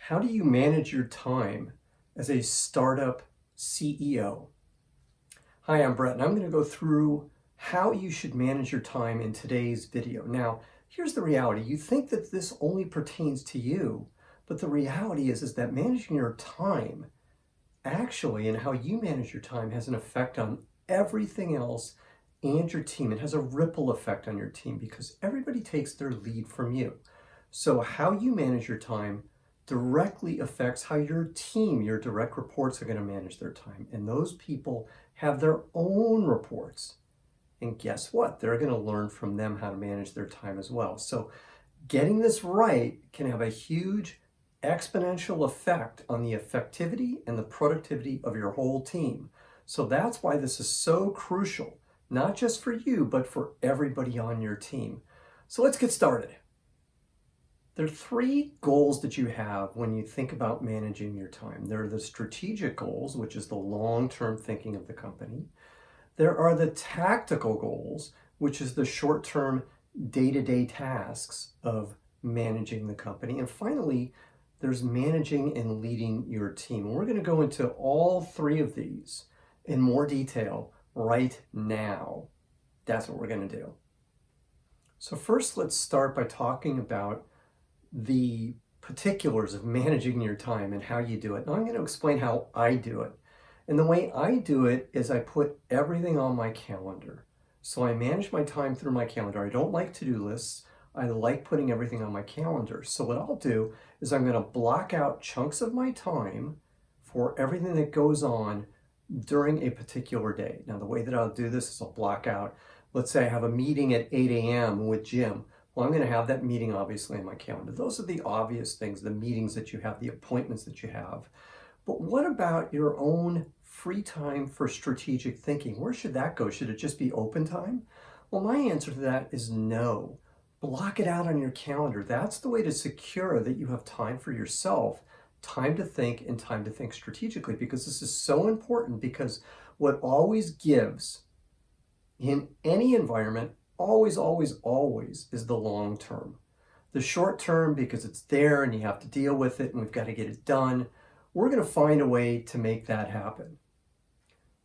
How do you manage your time as a startup CEO? Hi, I'm Brett, and I'm going to go through how you should manage your time in today's video. Now, here's the reality. You think that this only pertains to you, but the reality is that managing your time actually, and how you manage your time, has an effect on everything else and your team. It has a ripple effect on your team because everybody takes their lead from you. So how you manage your time directly affects how your team, your direct reports, are going to manage their time. And those people have their own reports. And guess what? They're going to learn from them how to manage their time as well. So getting this right can have a huge exponential effect on the effectivity and the productivity of your whole team. So that's why this is so crucial, not just for you, but for everybody on your team. So let's get started. There are three goals that you have when you think about managing your time. There are the strategic goals, which is the long-term thinking of the company. There are the tactical goals, which is the short-term day-to-day tasks of managing the company. And finally, there's managing and leading your team. And we're going to go into all three of these in more detail right now. That's what we're going to do. So first, let's start by talking about the particulars of managing your time and how you do it. Now I'm going to explain how I do it. And the way I do it is I put everything on my calendar. So I manage my time through my calendar. I don't like to-do lists. I like putting everything on my calendar. So what I'll do is I'm going to block out chunks of my time for everything that goes on during a particular day. Now the way that I'll do this is I'll block out, let's say I have a meeting at 8 a.m. with Jim. Well, I'm going to have that meeting obviously in my calendar. Those are the obvious things, the meetings that you have, the appointments that you have. But what about your own free time for strategic thinking? Where should that go? Should it just be open time? Well, my answer to that is no. Block it out on your calendar. That's the way to secure that you have time for yourself, time to think, and time to think strategically, because this is so important. Because what always gives in any environment, always, is the long term. The short term, because it's there and you have to deal with it and we've got to get it done, we're going to find a way to make that happen.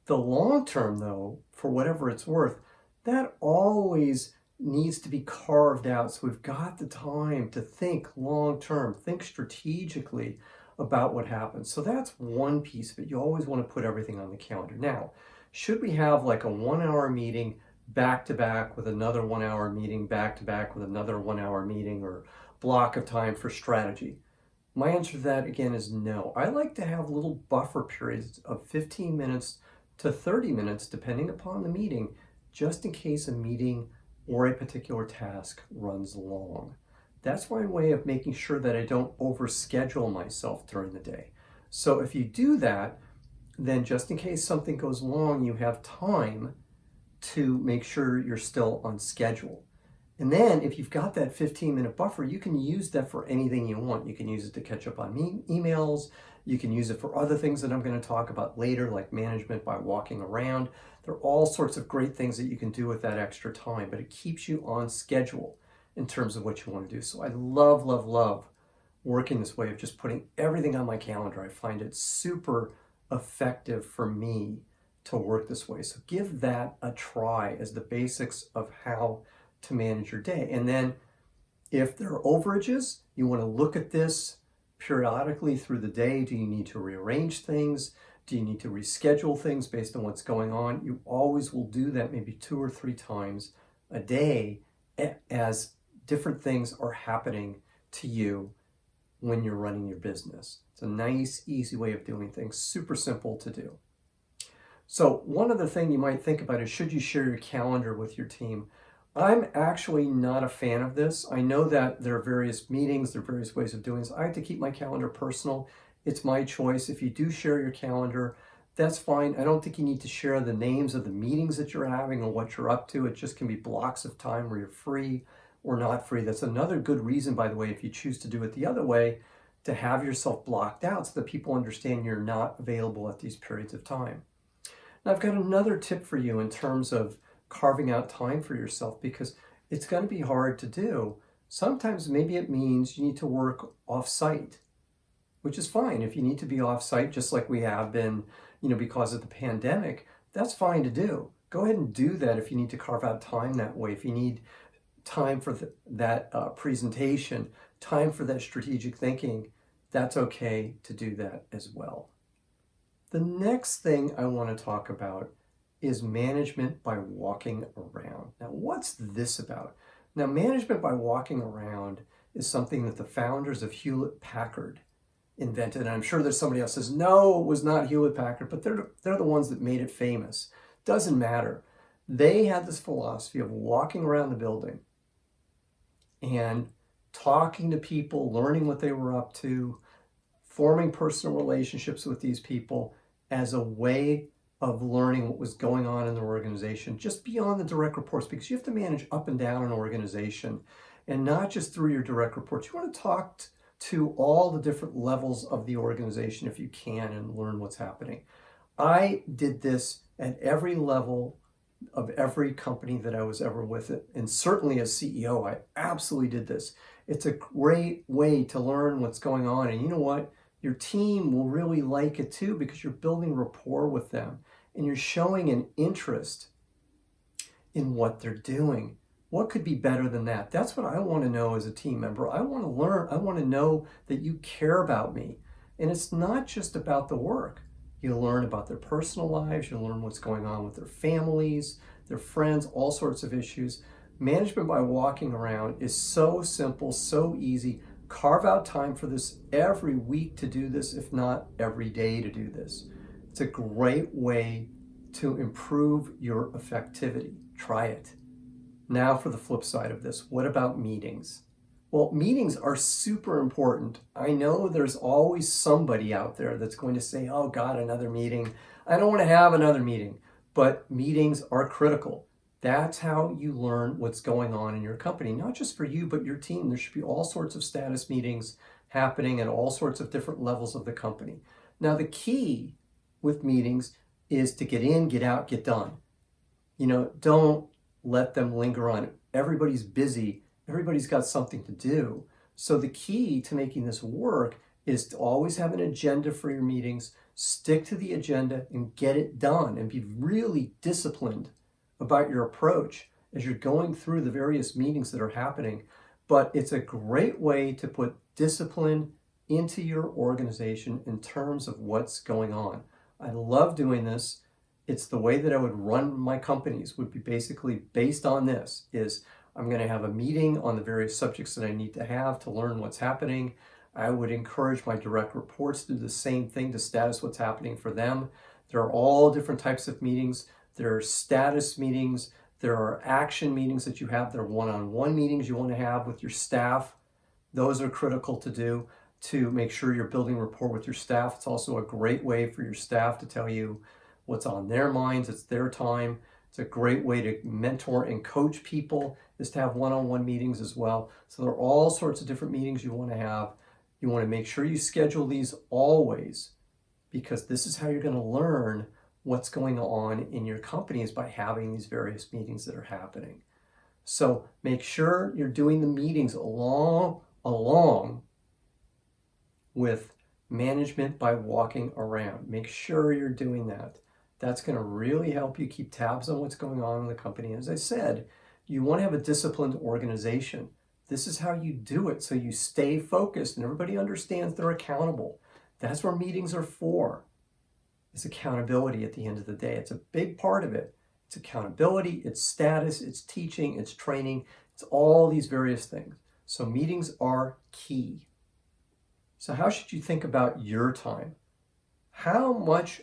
The long term, though, for whatever it's worth, that always needs to be carved out. So we've got the time to think long term, think strategically about what happens. So that's one piece of it. You always want to put everything on the calendar. Now, should we have like a 1 hour meeting back to back with another 1 hour meeting back to back with another 1 hour meeting, or block of time for strategy? My answer to that again is no. I like to have little buffer periods of 15 minutes to 30 minutes, depending upon the meeting, just in case a meeting or a particular task runs long. That's my way of making sure that I don't overschedule myself during the day. So if you do that, then just in case something goes long, you have time to make sure you're still on schedule. And then if you've got that 15-minute buffer, you can use that for anything you want. You can use it to catch up on emails. You can use it for other things that I'm going to talk about later, like management by walking around. There are all sorts of great things that you can do with that extra time, but it keeps you on schedule in terms of what you want to do. So I love working this way of just putting everything on my calendar. I find it super effective for me to work this way. So give that a try as the basics of how to manage your day. And then if there are overages, you want to look at this periodically through the day. Do you need to rearrange things? Do you need to reschedule things based on what's going on? You always will do that maybe 2 or 3 times a day as different things are happening to you when you're running your business. It's a nice, easy way of doing things, super simple to do. So one other thing you might think about is, should you share your calendar with your team? I'm actually not a fan of this. I know that there are various meetings, there are various ways of doing this. I have to keep my calendar personal. It's my choice. If you do share your calendar, that's fine. I don't think you need to share the names of the meetings that you're having or what you're up to. It just can be blocks of time where you're free or not free. That's another good reason, by the way, if you choose to do it the other way, to have yourself blocked out so that people understand you're not available at these periods of time. Now, I've got another tip for you in terms of carving out time for yourself, because it's going to be hard to do. Sometimes maybe it means you need to work off-site. which is fine. If you need to be off-site, just like we have been, because of the pandemic, that's fine to do. Go ahead and do that if you need to carve out time that way. If you need time for that presentation, time for that strategic thinking, that's okay to do that as well. The next thing I want to talk about is management by walking around. Now, what's this about? Now, management by walking around is something that the founders of Hewlett-Packard invented. And I'm sure there's somebody else says, no, it was not Hewlett-Packard, but they're the ones that made it famous. Doesn't matter. They had this philosophy of walking around the building and talking to people, learning what they were up to, forming personal relationships with these people as a way of learning what was going on in the organization, just beyond the direct reports, because you have to manage up and down an organization and not just through your direct reports. You want to talk to all the different levels of the organization if you can and learn what's happening. I did this at every level of every company that I was ever with, and certainly as CEO, I absolutely did this. It's a great way to learn what's going on, and you know what? Your team will really like it too, because you're building rapport with them and you're showing an interest in what they're doing. What could be better than that? That's what I want to know as a team member. I want to learn. I want to know that you care about me. And it's not just about the work. You learn about their personal lives. You learn what's going on with their families, their friends, all sorts of issues. Management by walking around is so simple, so easy. Carve out time for this every week to do this, if not every day to do this. It's a great way to improve your effectivity. Try it. Now for the flip side of this, what about meetings? Well, meetings are super important. I know there's always somebody out there that's going to say, oh God, another meeting. I don't want to have another meeting. But meetings are critical. That's how you learn what's going on in your company, not just for you, but your team. There should be all sorts of status meetings happening at all sorts of different levels of the company. Now, the key with meetings is to get in, get out, get done. Don't let them linger on. Everybody's busy. Everybody's got something to do. So the key to making this work is to always have an agenda for your meetings, stick to the agenda and get it done, and be really disciplined about your approach as you're going through the various meetings that are happening. But it's a great way to put discipline into your organization in terms of what's going on. I love doing this. It's the way that I would run my companies, would be basically based on this, is I'm going to have a meeting on the various subjects that I need to have to learn what's happening. I would encourage my direct reports to do the same thing, to status what's happening for them. There are all different types of meetings. There are status meetings. There are action meetings that you have. There are one-on-one meetings you want to have with your staff. Those are critical to do to make sure you're building rapport with your staff. It's also a great way for your staff to tell you what's on their minds. It's their time. It's a great way to mentor and coach people, is to have one-on-one meetings as well. So there are all sorts of different meetings you want to have. You want to make sure you schedule these always, because this is how you're going to learn what's going on in your company, is by having these various meetings that are happening. So make sure you're doing the meetings along with management by walking around. Make sure you're doing that. That's going to really help you keep tabs on what's going on in the company. As I said, you want to have a disciplined organization. This is how you do it, so you stay focused and everybody understands they're accountable. That's where meetings are for. It's accountability at the end of the day. It's a big part of it. It's accountability, it's status, it's teaching, it's training, it's all these various things. So meetings are key. So how should you think about your time? How much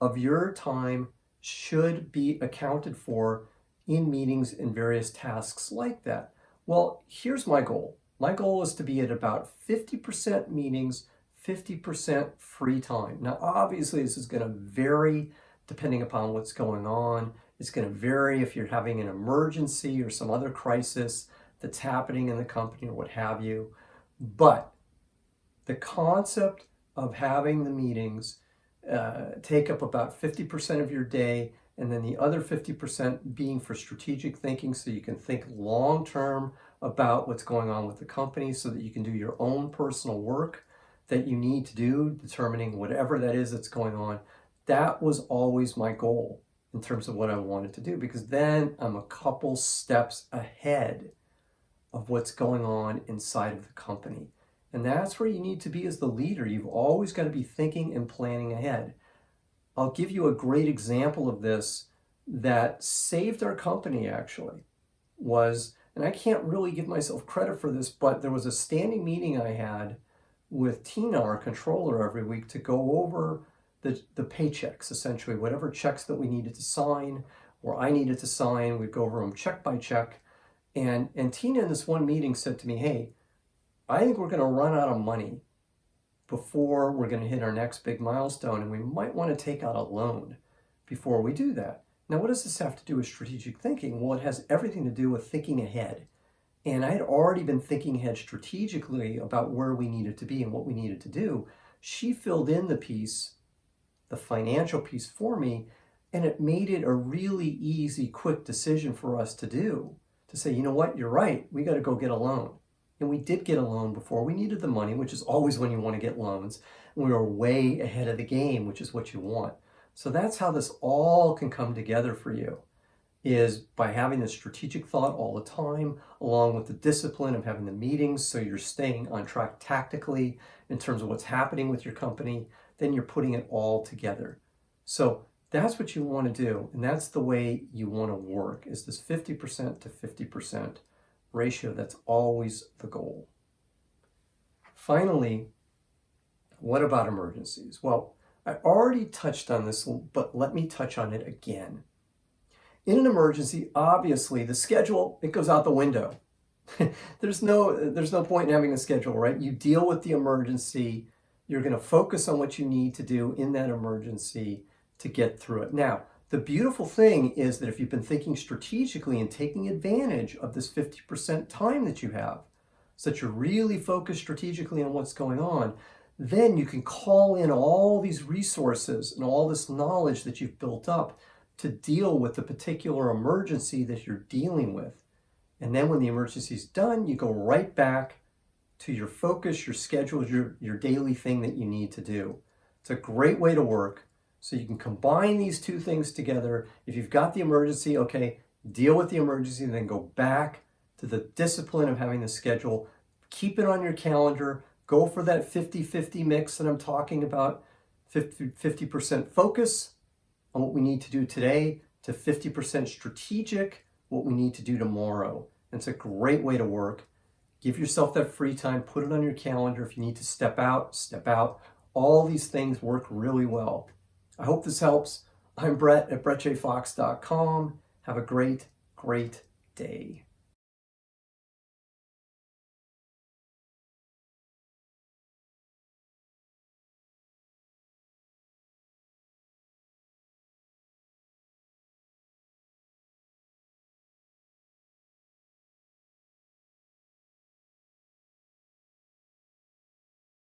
of your time should be accounted for in meetings and various tasks like that? Well, here's my goal. My goal is to be at about 50% meetings, 50% free time. Now, obviously, this is going to vary depending upon what's going on. It's going to vary if you're having an emergency or some other crisis that's happening in the company or what have you. But the concept of having the meetings take up about 50% of your day, and then the other 50% being for strategic thinking, so you can think long-term about what's going on with the company so that you can do your own personal work. that you need to do, determining whatever that is that's going on. That was always my goal in terms of what I wanted to do, because then I'm a couple steps ahead of what's going on inside of the company. And that's where you need to be as the leader. You've always got to be thinking and planning ahead. I'll give you a great example of this that saved our company, actually, was, and I can't really give myself credit for this, but there was a standing meeting I had with Tina, our controller, every week to go over the paychecks, essentially, whatever checks that we needed to sign or I needed to sign. We'd go over them check by check. And Tina in this one meeting said to me, hey, I think we're going to run out of money before we're going to hit our next big milestone, and we might want to take out a loan before we do that. Now, what does this have to do with strategic thinking? Well, it has everything to do with thinking ahead. And I had already been thinking ahead strategically about where we needed to be and what we needed to do. She filled in the piece, the financial piece for me, and it made it a really easy, quick decision for us to do. To say, you know what, you're right, we got to go get a loan. And we did get a loan before we needed the money, which is always when you want to get loans. And we were way ahead of the game, which is what you want. So that's how this all can come together for you, is by having this strategic thought all the time, along with the discipline of having the meetings, so you're staying on track tactically in terms of what's happening with your company. Then you're putting it all together. So that's what you want to do, and that's the way you want to work, is this 50% to 50% ratio. That's always the goal. Finally, what about emergencies? Well, I already touched on this, but let me touch on it again. In an emergency, obviously, the schedule, it goes out the window. There's no point in having a schedule, right? You deal with the emergency. You're going to focus on what you need to do in that emergency to get through it. Now, the beautiful thing is that if you've been thinking strategically and taking advantage of this 50% time that you have, so that you're really focused strategically on what's going on, then you can call in all these resources and all this knowledge that you've built up to deal with the particular emergency that you're dealing with. And then when the emergency is done, you go right back to your focus, your schedule, your daily thing that you need to do. It's a great way to work. So you can combine these two things together. If you've got the emergency, okay, deal with the emergency, and then go back to the discipline of having the schedule. Keep it on your calendar. Go for that 50-50 mix that I'm talking about. 50% focus on what we need to do today to 50% strategic, what we need to do tomorrow. And it's a great way to work. Give yourself that free time. Put it on your calendar. If you need to step out, step out. All these things work really well. I hope this helps. I'm Brett at brettjfox.com. Have a great, great day.